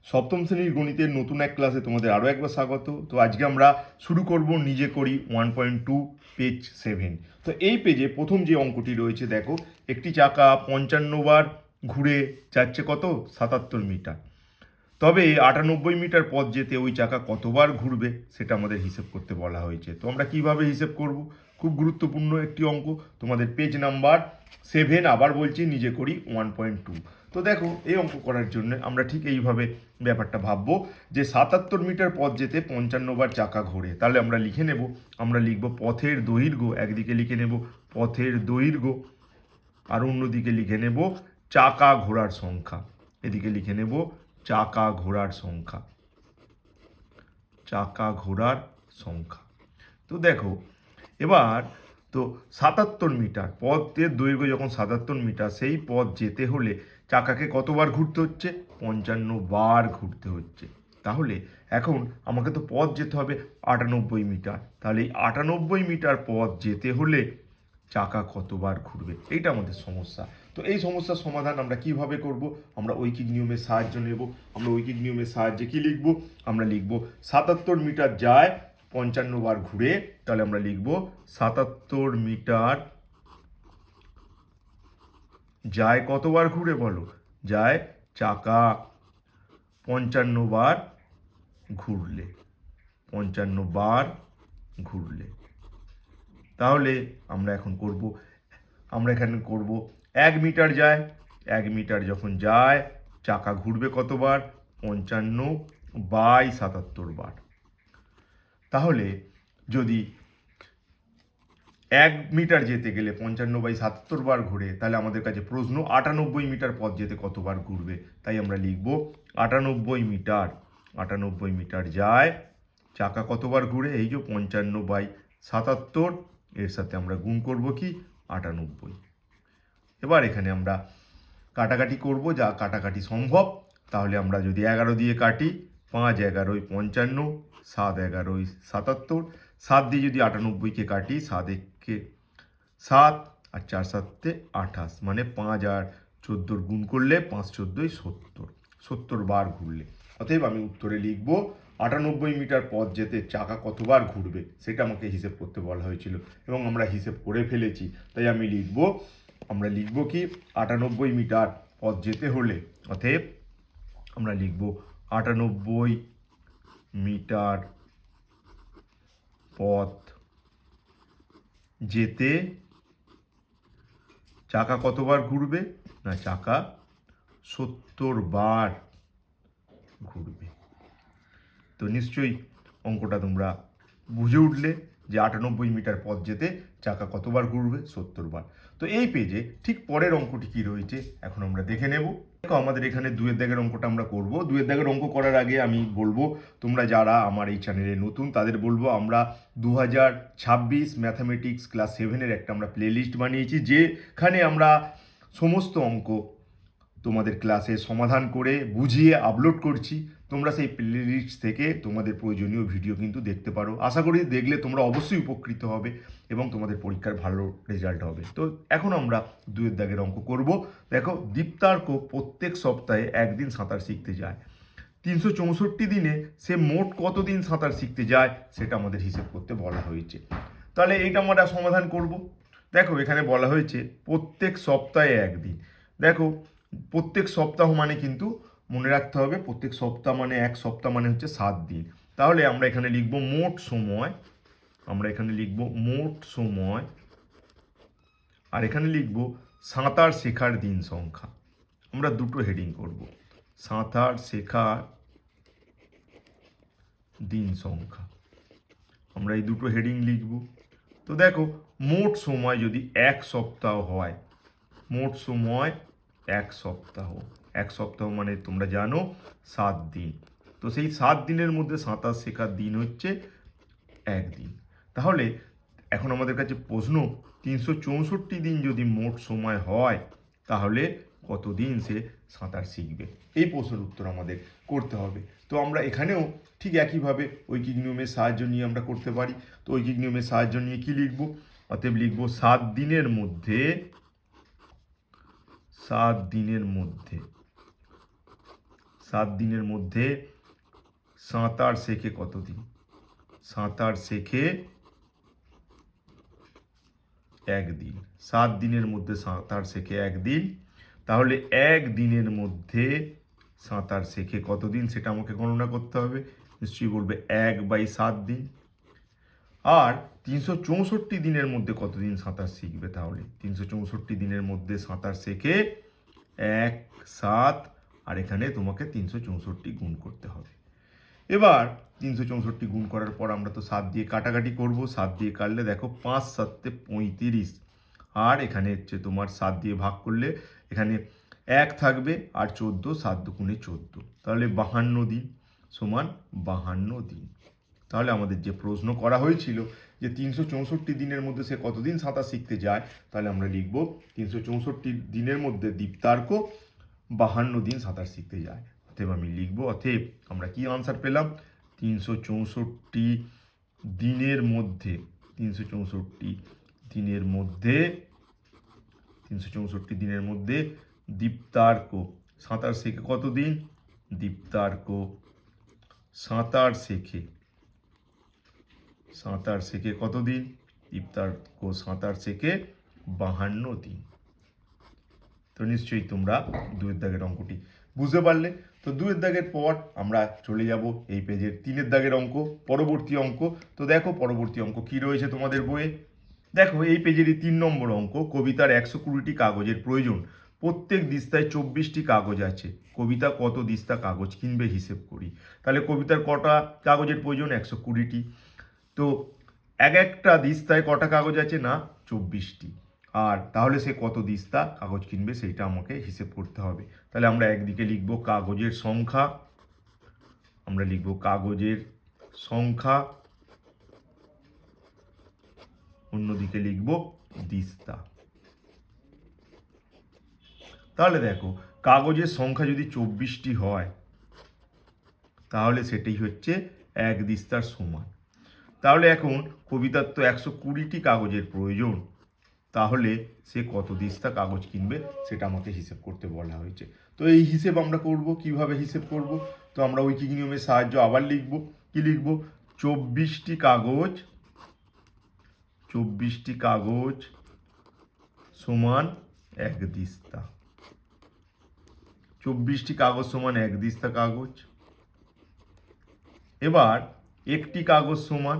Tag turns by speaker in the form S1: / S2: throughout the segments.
S1: সপ্তম শ্রেণীর গণিতের নতুন এক ক্লাসে তোমাদের আরও একবার স্বাগত। তো আজকে আমরা শুরু করব নিজে করি 1.2 পেজ 7। তো এই পেজে প্রথম যে অঙ্কটি রয়েছে দেখো, একটি চাকা 55 বার ঘুরে যাচ্ছে কত 77 মিটার, তবে 98 মিটার পথ যেতে ওই চাকা কতবার ঘুরবে সেটা আমাদের হিসেব করতে বলা হয়েছে। তো আমরা কিভাবে হিসেব করব, খুব গুরুত্বপূর্ণ একটি অঙ্ক, তোমাদের পেজ নাম্বার 7, আবার বলছি নিজে করি 1.2। তো দেখো, এই অঙ্ক করার জন্য আমরা ঠিক এইভাবে ব্যাপারটা ভাববো যে 77 মিটার পথ যেতে 55 বার চাকা ঘোরে। তাহলে আমরা লিখে নেব, আমরা লিখব পথের দৈর্ঘ্য, একদিকে লিখে নেব পথের দৈর্ঘ্য, আর অন্যদিকে লিখে নেব চাকা ঘোরার সংখ্যা। এদিকে লিখে নেব চাকা ঘোরার সংখ্যা, চাকা ঘোরার সংখ্যা। তো দেখো এবার, তো 77 মিটার পথের দৈর্ঘ্য যখন 77 মিটার, সেই পথ যেতে হলে চাকাকে কতবার ঘুরতে হচ্ছে? 55 বার ঘুরতে হচ্ছে। তাহলে এখন আমাকে তো পথ যেতে হবে 98 মিটার, তাহলে এই 98 মিটার পথ যেতে হলে চাকা কতবার ঘুরবে, এইটা আমাদের সমস্যা। তো এই সমস্যার সমাধান আমরা কিভাবে করব? আমরা ঐকিক নিয়মের সাহায্য নেব। আমরা ঐকিক নিয়মের সাহায্যে কি লিখব? আমরা লিখব 77 মিটার যায় 55 বার ঘুরে, তাহলে আমরা লিখব 77 মিটার যায় কতবার ঘুরে বলো? যায় চাকা 55 বার ঘুরলে, 55 বার ঘুরলে। তাহলে আমরা এখন করব, আমরা এখানে করব 1 মিটার যায়, 1 মিটার যখন যায় চাকা ঘুরবে কতবার? 55 বাই 77 বার। তাহলে যদি 1 মিটার যেতে গেলে 55 বাই 77 বার ঘুরে, তাহলে আমাদের কাছে প্রশ্ন 98 মিটার পথ যেতে কতবার ঘুরবে। তাই আমরা লিখব 98 মিটার, 98 মিটার যায় চাকা কতবার ঘুরে? এই যে 55 বাই 77, এর সাথে আমরা গুণ করব কি 98। এবার এখানে আমরা কাটাকাটি করব, যা কাটাকাটি সম্ভব। তাহলে আমরা যদি 11 দিয়ে কাটি, 5 11 55, 7 11 77, 7 দিয়ে যদি 98কে কাটি, 7 1 7 আর 4 7 28, মানে 5 আর 14 গুণ করলে 5 14 70, 70 বার ঘুরলে। অতএব আমি উত্তরে লিখব 98 মিটার পথ যেতে চাকা কতবার ঘুরবে সেটা আমাকে হিসেব করতে বলা হয়েছিল, এবং আমরা হিসেব করে ফেলেছি। তাই আমি লিখব, আমরা লিখব কি 98 মিটার পথ যেতে হলে, অতএব আমরা লিখব 98 মিটার পথ যেতে চাকা কতবার ঘুরবে? না, চাকা 70 বার ঘুরবে। তো নিশ্চয়ই অঙ্কটা তোমরা বুঝে উঠলে যে 98 মিটার পথ যেতে চাকা কতবার ঘুরবে? 70 বার। তো এই পেজে ঠিক পরের অঙ্কটি কি রয়েছে এখন আমরা দেখে নেব। দেখো, আমাদের এখানে 2 দাগের অঙ্কটা আমরা করব। 2 দাগের অঙ্ক করার আগে আমি বলবো, তোমরা যারা আমার এই চ্যানেলে নতুন তাদের বলবো, আমরা 2026 ম্যাথামেটিক্স ক্লাস 7-এর একটা আমরা প্লে লিস্ট বানিয়েছি, যেখানে আমরা সমস্ত অঙ্ক তোমাদের ক্লাসে সমাধান করে বুঝিয়ে আপলোড করছি। তোমরা সেই প্লে লিস্ট থেকে তোমাদের প্রয়োজনীয় ভিডিও কিন্তু দেখতে পারো। আশা করি দেখলে তোমরা অবশ্যই উপকৃত হবে এবং তোমাদের পরীক্ষার ভালো রেজাল্ট হবে। তো এখন আমরা 2 দাগের অঙ্ক করব। দেখো, দীপ্তার্ক প্রত্যেক সপ্তাহে একদিন সাঁতার শিখতে যায়। 364 দিনে সে মোট কতদিন সাঁতার শিখতে যায় সেটা আমাদের হিসেব করতে বলা হয়েছে। তাহলে এইটা আমরা সমাধান করব। দেখো, এখানে বলা হয়েছে প্রত্যেক সপ্তাহে একদিন। দেখো, প্রত্যেক সপ্তাহ মানে কিন্তু মনে রাখতে হবে, প্রত্যেক সপ্তাহ মানে এক সপ্তাহ মানে হচ্ছে 7 দিন। তাহলে আমরা এখানে লিখব মোট সময়, আমরা এখানে লিখব মোট সময়, আর এখানে লিখব সাঁতার শেখার দিন সংখ্যা। আমরা দুটো হেডিং করব, সাঁতার শেখার দিন সংখ্যা। আমরা এই দুটো হেডিং লিখব। তো দেখো, মোট সময় যদি 1 সপ্তাহ হয়, মোট সময় 1 সপ্তাহ, 1 সপ্তাহ মানে তোমরা জানো 7 দিন। তো সেই 7 দিনের মধ্যে সাঁতার শেখার দিন হচ্ছে 1 দিন। তাহলে এখন আমাদের কাছে প্রশ্ন, 364 দিন যদি মোট সময় হয়, তাহলে কতদিন সে সাঁতার শিখবে? এই প্রশ্নের উত্তর আমাদের করতে হবে। তো আমরা এখানেও ঠিক একইভাবে ঐকিক নিয়মের সাহায্য নিয়ে আমরা করতে পারি। তো ঐকিক নিয়মের সাহায্য নিয়ে কি লিখব? অতএব লিখব 7 দিনের মধ্যে, 7 দিনের মধ্যে 7 দিনের মধ্যে সাঁতার শেখে কতদিন? সাঁতার শেখে 1 দিন। 7 দিনের মধ্যে সাঁতার শেখে 1 দিন। তাহলে 1 দিনের মধ্যে সাঁতার শেখে কতদিন সেটা আমাকে গণনা করতে হবে। নিশ্চয়ই বলবে 1/7 দিন। আর 364 দিনের মধ্যে কতদিন সাঁতার শিখবে? তাহলে 364 দিনের মধ্যে সাঁতার শেখে 1, 7, আর এখানে তোমাকে 364 গুণ করতে হবে। এবার 364 গুণ করার পর আমরা তো 7 দিয়ে কাটাকাটি করব। 7 দিয়ে কাটলে দেখো 5 7 35, আর এখানে হচ্ছে তোমার 7 দিয়ে ভাগ করলে এখানে 1 থাকবে, আর 14, 7 দুগুণে 14, তাহলে 52 দিন সমান 52 দিন। তাহলে আমাদের যে প্রশ্ন করা হয়েছিল যে 364 দিনের মধ্যে সে কতদিন সাঁতার শিখতে যায়, তাহলে আমরা লিখব 364 দিনের মধ্যে দীপ্তার্ক 52 দিন সাঁতার শিখতে যায়। অতএব আমি লিখব, অতএব আমরা কি আনসার পেলাম? 364 দিনের মধ্যে 364 দিনের মধ্যে 364 দিনের মধ্যে দীপ্তার্ক সাঁতার শেখে কতদিন? দীপ্তার্ক সাঁতার শেখে কতদিন? দীপ্তার্ক সাঁতার শেখে 52 দিন। তো নিশ্চয়ই তোমরা 2 দাগের অঙ্কটি বুঝতে পারলে। তো 2 দাগের পর আমরা চলে যাব এই পেজের 3 দাগের অঙ্ক, পরবর্তী অঙ্ক। তো দেখো পরবর্তী অঙ্ক কি রয়েছে তোমাদের বইয়ে। দেখো এই পেজেরই 3 নম্বর অঙ্ক। কবিতার 120টি কাগজের প্রয়োজন, প্রত্যেক দিস্তায় 24টি কাগজ আছে, কবিতা কত দিস্তা কাগজ কিনবে হিসেব করি। তাহলে কবিতার কটা কাগজের প্রয়োজন? 120টি। তো একটা দিস্তায় কটা কাগজ আছে? না 24টি। আর তাহলে সে কত দিস্তা কাগজ কিনবে সেইটা আমাকে হিসেব করতে হবে। তাহলে আমরা একদিকে লিখব কাগজের সংখ্যা, অন্যদিকে লিখব দিস্তা। তাহলে দেখো কাগজের সংখ্যা যদি 24টি হয় তাহলে সেটাই হচ্ছে 1 দিস্তার সমান। তাহলে এখন কবিতার তো 120টি কাগজের প্রয়োজন, তাহলে সে কত দিস্তা কাগজ কিনবে সেটা আমাকে হিসেব করতে বলা হয়েছে। তো এই হিসেব আমরা করব, কিভাবে হিসেব করব? তো আমরা ঐকিক নিয়মের সাহায্য আবার লিখব। কি লিখব? 24টি কাগজ সমান 1 দিস্তা। 24টি কাগজ সমান 1 দিস্তা কাগজ। এবার একটি কাগজ সমান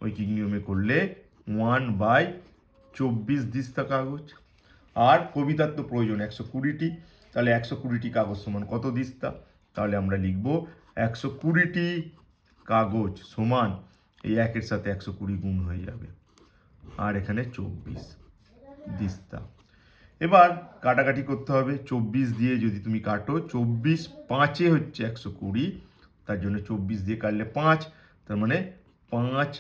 S1: ঐকিক নিয়মে করলে 1/24 দিস্তা কাগজ। আর কবিতার তো প্রয়োজন 120টি, তাহলে 120টি কাগজ সমান কত দিস্তা? তাহলে আমরা লিখব 120টি কাগজ সমান, এই 1-এর সাথে 120 গুণ হয়ে যাবে, আর এখানে 24 দিস্তা। এবার কাটাকাটি করতে হবে। 24 দিয়ে যদি তুমি কাটো, 24 5-এ হচ্ছে 120, তার জন্য 24 দিয়ে কাটলে 5, তার মানে 5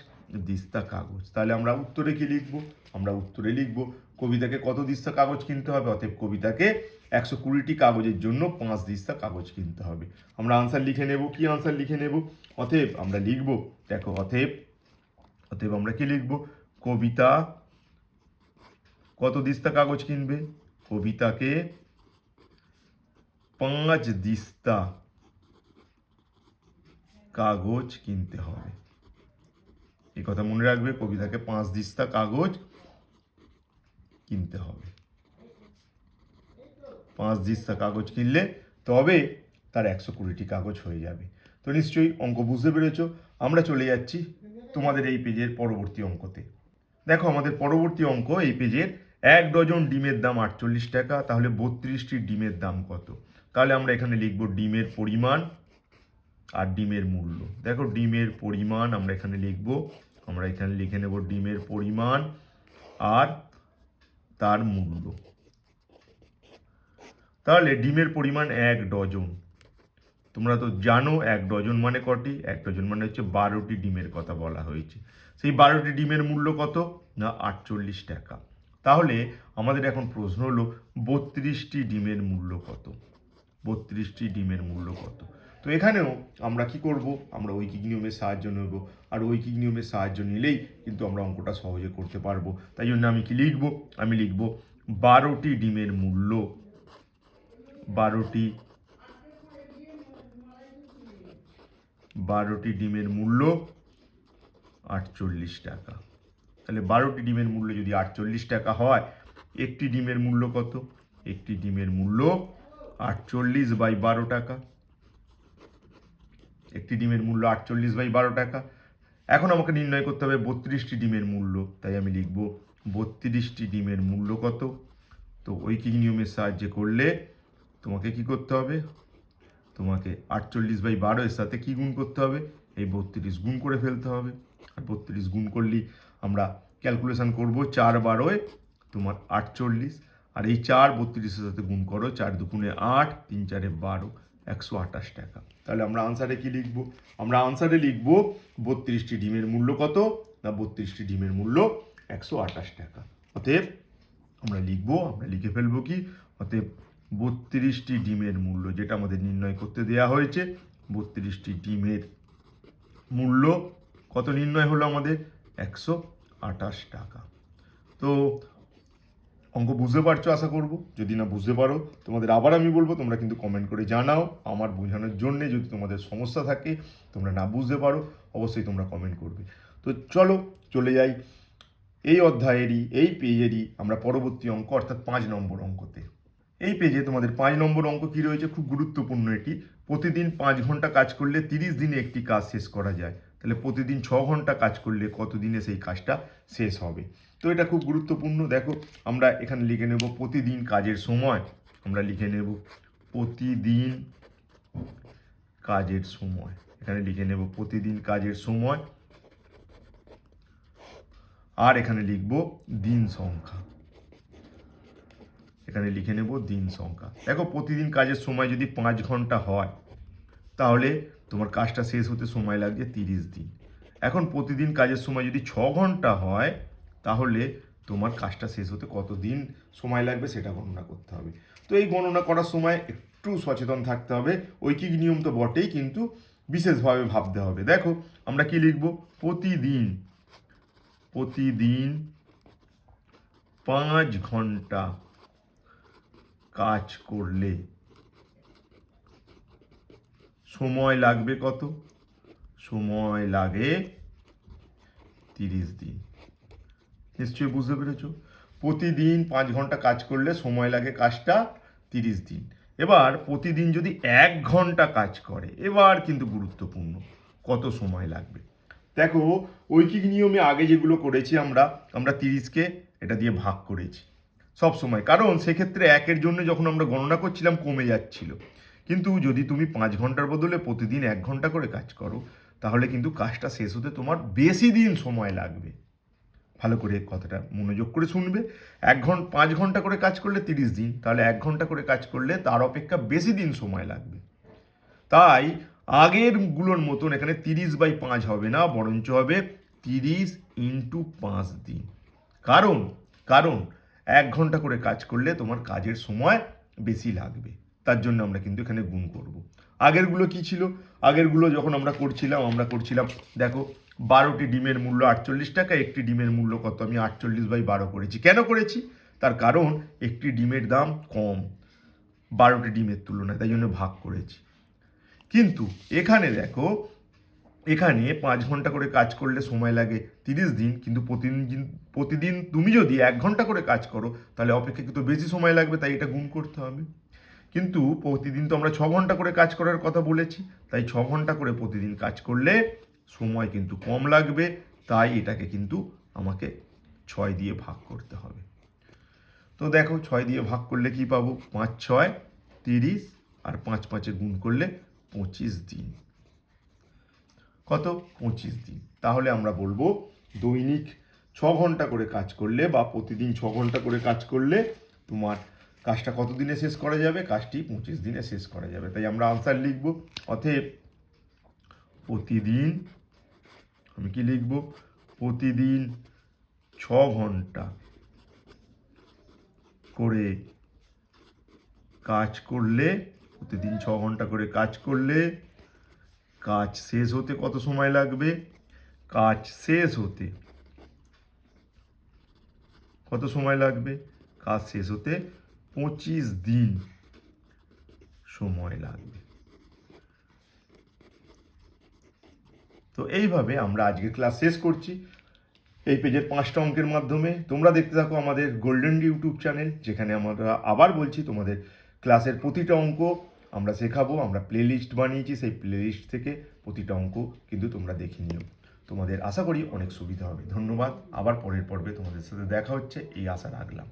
S1: দিস্তা কাগজ। তাহলে আমরা উত্তরে কি লিখব? আমরা উত্তরে লিখব কবিতাকে কত দিস্তা কাগজ কিনতে হবে। অতএব কবিতাকে 120টি কাগজের জন্য 5 দিস্তা কাগজ কিনতে হবে। আমরা আনসার লিখে নেব। কি আনসার লিখে নেব? অতএব আমরা লিখব, দেখো অতএব আমরা কি লিখব? কবিতা কত দিস্তা কাগজ কিনবে? কবিতাকে 5 দিস্তা কাগজ কিনতে হবে। এই কথা মনে রাখবে, কবিতাকে 5 দিস্তা কাগজ কিনতে হবে। 5 দিস্তা কাগজ কিনলে তবে তার 120টি কাগজ হয়ে যাবে। তো নিশ্চয়ই অঙ্ক বুঝতে পেরেছ। আমরা চলে যাচ্ছি তোমাদের এই পেজের পরবর্তী অঙ্কতে। দেখো আমাদের পরবর্তী অঙ্ক এই পেজের 1 ডজন ডিমের দাম 48 টাকা, তাহলে 32টি ডিমের দাম কত? তাহলে আমরা এখানে লিখব ডিমের পরিমাণ আর ডিমের মূল্য। দেখো ডিমের পরিমাণ আমরা এখানে লিখে নেব ডিমের পরিমাণ আর তার মূল্য। তাহলে ডিমের পরিমাণ 1 ডজন। তোমরা তো জানো 1 ডজন মানে কটি? 1 ডজন মানে হচ্ছে 12টি ডিমের কথা বলা হয়েছে। সেই 12টি ডিমের মূল্য কত? না 48 টাকা। তাহলে আমাদের এখন প্রশ্ন হলো 32টি ডিমের মূল্য কত? 32টি ডিমের মূল্য কত? তো এখানেও আমরা কি করব? আমরা ঐকিক নিয়মের সাহায্য নেব, আর ঐকিক নিয়মের সাহায্য নিলেই কিন্তু আমরা অঙ্কটা সহজে করতে পারবো। তাই জন্য আমি কি লিখব? আমি লিখব 12টি ডিমের মূল্য, 12টি 12টি ডিমের মূল্য 48 টাকা। তাহলে 12টি ডিমের মূল্য যদি 48 টাকা হয়, একটি ডিমের মূল্য কত? একটি ডিমের মূল্য 48/12 টাকা। একটি ডিমের মূল্য 48/12 টাকা। এখন আমাকে নির্ণয় করতে হবে 32টি ডিমের মূল্য, তাই আমি লিখব 32টি ডিমের মূল্য কত। তো ঐকিক নিয়মের সাহায্যে করলে তোমাকে কি করতে হবে? তোমাকে 48/12 এর সাথে কি গুণ করতে হবে? এই 32 গুণ করে ফেলতে হবে। আর 32 গুণ করলেই আমরা ক্যালকুলেশন করব 4/12 তোমার 48, আর এই 4 32-এর সাথে গুণ করো, 4 দুগুণে 8, 3 4 12, 128 টাকা। তাহলে আমরা আনসারে কি লিখব? আমরা আনসারে লিখব 32টি ডিমের মূল্য কত? না 32টি ডিমের মূল্য 128 টাকা। অতএব আমরা লিখে ফেলবো কি? অতএব 32টি ডিমের মূল্য, যেটা আমাদের নির্ণয় করতে দেয়া হয়েছে, 32টি ডিমের মূল্য কত নির্ণয় হলো আমাদের? 128 টাকা। তো অঙ্ক বুঝতে পারছো আশা করব। যদি না বুঝতে পারো, তোমাদের আবার আমি বলবো, তোমরা কিন্তু কমেন্ট করে জানাও আমার বোঝানোর জন্যে। যদি তোমাদের সমস্যা থাকে, তোমরা না বুঝতে পারো, অবশ্যই তোমরা কমেন্ট করবে। তো চলো চলে যাই এই অধ্যায়েরই, এই পেজেরই আমরা পরবর্তী অঙ্ক, অর্থাৎ 5 নম্বর অঙ্কতে। এই পেজে তোমাদের 5 নম্বর অঙ্ক কি রয়েছে? খুব গুরুত্বপূর্ণ এটি। প্রতিদিন 5 ঘন্টা কাজ করলে 30 দিনে একটি কাজ শেষ করা যায়। তাহলে প্রতিদিন 6 ঘন্টা কাজ করলে কত দিনে সেই কাজটা শেষ হবে? তো এটা খুব গুরুত্বপূর্ণ। দেখো, আমরা এখানে লিখে নেব প্রতিদিন কাজের সময়। আমরা লিখে নেব প্রতিদিন কাজের সময়। এখানে লিখে নেব প্রতিদিন কাজের সময়, আর এখানে লিখব দিন সংখ্যা। এখানে লিখে নেব দিন সংখ্যা। দেখো, প্রতিদিন কাজের সময় যদি 5 ঘন্টা হয়, তাহলে তোমার কাজটা শেষ হতে সময় লাগছে 30 দিন। এখন প্রতিদিন কাজের সময় যদি 6 ঘন্টা হয়, তাহলে তোমার কাজটা শেষ হতে কত দিন সময় লাগবে সেটা গণনা করতে হবে। তো এই গণনা করার সময় একটু সচেতন থাকতে হবে। ঐকিক নিয়ম তো বটেই, কিন্তু বিশেষভাবে ভাবতে হবে। দেখো, আমরা কি লিখব? প্রতিদিন 5 ঘন্টা কাজ করলে সময় লাগবে কত? সময় লাগে 30 দিন। নিশ্চয়ই বুঝতে পেরেছ? প্রতিদিন 5 ঘন্টা কাজ করলে সময় লাগে কাজটা 30 দিন। এবার প্রতিদিন যদি 1 ঘন্টা কাজ করে, এবার কিন্তু গুরুত্বপূর্ণ, কত সময় লাগবে? দেখো, ঐকিক নিয়মে আগে যেগুলো করেছি আমরা 30কে এটা দিয়ে ভাগ করেছি সব সময়, কারণ সেক্ষেত্রে 1-এর জন্য যখন আমরা গণনা করছিলাম কমে যাচ্ছিল। কিন্তু যদি তুমি 5 ঘন্টার বদলে প্রতিদিন 1 ঘন্টা করে কাজ করো, তাহলে কিন্তু কাজটা শেষ হতে তোমার বেশি দিন সময় লাগবে। ভালো করে কথাটা মনোযোগ করে শুনবে। 5 ঘন্টা করে কাজ করলে 30 দিন, তাহলে 1 ঘন্টা করে কাজ করলে তার অপেক্ষা বেশি দিন সময় লাগবে। তাই আগের গুলোর মতন এখানে 30/5 হবে না, বরঞ্চ হবে 30 × 5 দিন। কারণ 1 ঘন্টা করে কাজ করলে তোমার কাজের সময় বেশি লাগবে। তার জন্য আমরা কিন্তু এখানে গুণ করব। আগেরগুলো কি ছিল? আগেরগুলো যখন আমরা করছিলাম দেখো, 12টি ডিমের মূল্য 48 টাকা। একটি ডিমের মূল্য কত? আমি 48/12 করেছি। কেন করেছি? তার কারণ একটি ডিমের দাম কম 12টি ডিমের তুলনায়, তাই জন্য ভাগ করেছি। কিন্তু এখানে দেখো, এখানে 5 ঘন্টা করে কাজ করলে সময় লাগে 30 দিন, কিন্তু প্রতিদিন তুমি যদি 1 ঘন্টা করে কাজ করো, তাহলে অপেক্ষাকৃত বেশি সময় লাগবে, তাই এটা গুণ করতে হবে। কিন্তু প্রতিদিন তো আমরা 6 ঘন্টা করে কাজ করার কথা বলেছি, তাই 6 ঘন্টা করে প্রতিদিন কাজ করলে সময় কিন্তু কম লাগবে, তাই এটাকে কিন্তু আমাকে 6 দিয়ে ভাগ করতে হবে। তো দেখো, 6 দিয়ে ভাগ করলে কি পাবো? 5 × 6 = 30, আর 5 5-এ গুণ করলে 25 দিন। কত? 25 দিন। তাহলে আমরা বলবো দৈনিক 6 ঘন্টা করে কাজ করলে বা প্রতিদিন 6 ঘন্টা করে কাজ করলে তোমার কাজটা কত দিনে শেষ করা যাবে? কাজটি 25 দিনে শেষ করা যাবে। তাই আমরা আনসার লিখব। অতএব প্রতিদিন, আমি কি লিখব? প্রতিদিন 6 ঘন্টা করে কাজ করলে, প্রতিদিন 6 ঘন্টা করে কাজ করলে কাজ শেষ হতে কত সময় লাগবে? কাজ শেষ হতে কত সময় লাগবে? কাজ শেষ হতে 25 দিন সময় লাগবে। তো এইভাবে আমরা আজকের ক্লাস শেষ করছি এই পেজের 5টা অঙ্কের মাধ্যমে। তোমরা দেখতে থাকো আমাদের গোল্ডেন ইউটিউব চ্যানেল, যেখানে আমরা আবার বলছি তোমাদের ক্লাসের প্রতিটা অঙ্ক আমরা শেখাবো। আমরা প্লেলিস্ট বানিয়েছি, সেই প্লেলিস্ট থেকে প্রতিটা অঙ্ক কিন্তু তোমরা দেখে নিও। তোমাদের আশা করি অনেক সুবিধা হবে। ধন্যবাদ। আবার পরের পর্বে তোমাদের সাথে দেখা হচ্ছে এই আশা রাখলাম।